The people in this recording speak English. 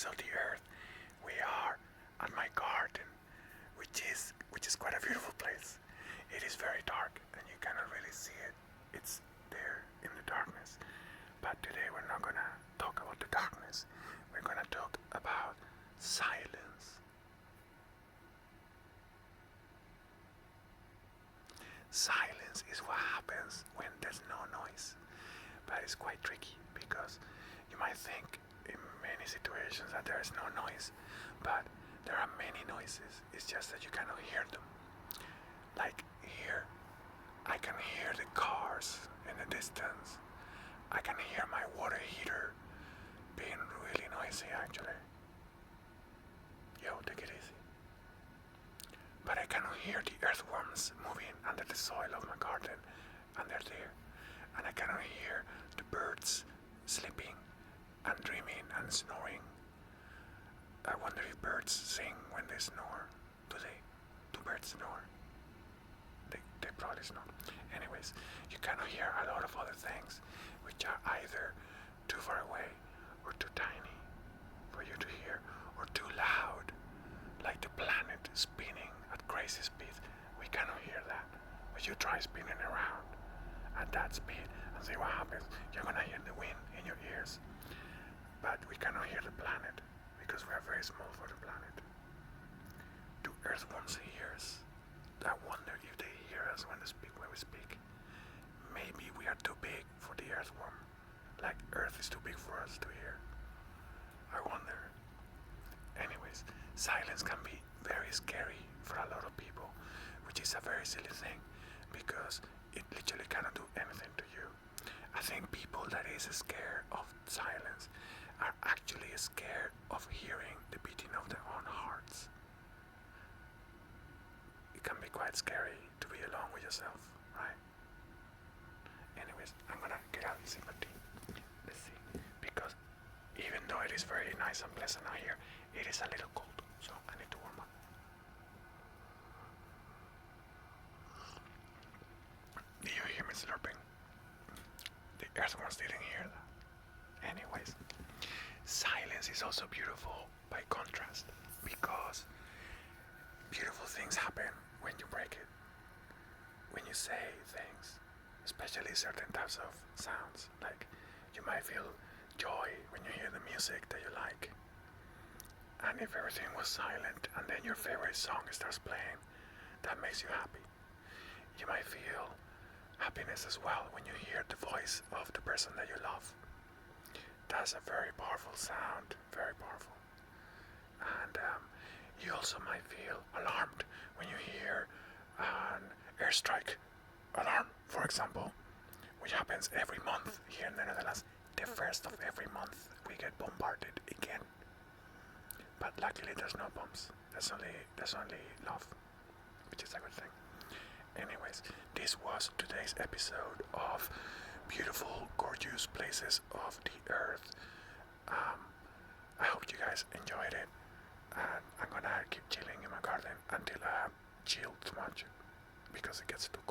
face of the earth. We are at my garden, which is quite a beautiful place. It is very dark and you cannot really see it. It's there in the darkness. But today we're not gonna talk about the darkness. We're gonna talk about silence. Silence is what happens when there's no noise. But it's quite tricky because you might think in many situations that there is no noise, but there are many noises. It's just that you cannot hear them. Like here, I can hear the cars in the distance. I can hear my water heater being really noisy actually. Yo, take it easy. But I cannot hear the earthworms moving under the soil of my garden, and they're there. And I cannot hear the birds sleeping and dreaming and snoring. I wonder if birds sing when they snore. Do they? Do birds snore? They probably snore. Anyways, you cannot hear a lot of other things which are either too far away or too tiny for you to hear, or too loud, like the planet spinning at crazy speed. We cannot hear that. But you try spinning around at that speed and see what happens. You're gonna hear the wind in your ears. But we cannot hear the planet because we are very small for the planet. Do earthworms hear us? I wonder if they hear us when we speak. Maybe we are too big for the earthworm. Like Earth is too big for us to hear. I wonder. Anyways, silence can be very scary for a lot of people, which is a very silly thing because it literally cannot do anything to you. I think people that is scared of silence are actually scared of hearing the beating of their own hearts. It can be quite scary to be alone with yourself, right? Anyways, I'm gonna get out and sip my tea. Let's see. Because even though it is very nice and pleasant out here, it is a little cold, so I need to warm up. Do you hear me slurping? The earthworms didn't hear that. Anyways, silence is also beautiful by contrast because beautiful things happen when you break it. When you say things, especially certain types of sounds, like you might feel joy when you hear the music that you like. And if everything was silent and then your favorite song starts playing, that makes you happy. You might feel happiness as well when you hear the voice of the person that you love. That's a very powerful sound, very powerful. And you also might feel alarmed when you hear an airstrike alarm, for example, which happens every month here in the Netherlands. The first of every month we get bombarded again. But luckily there's no bombs. There's only love, which is a good thing. Anyways, this was today's episode of beautiful, gorgeous places of the earth. I hope you guys enjoyed it, and I'm gonna keep chilling in my garden until I chill too much because it gets too cold.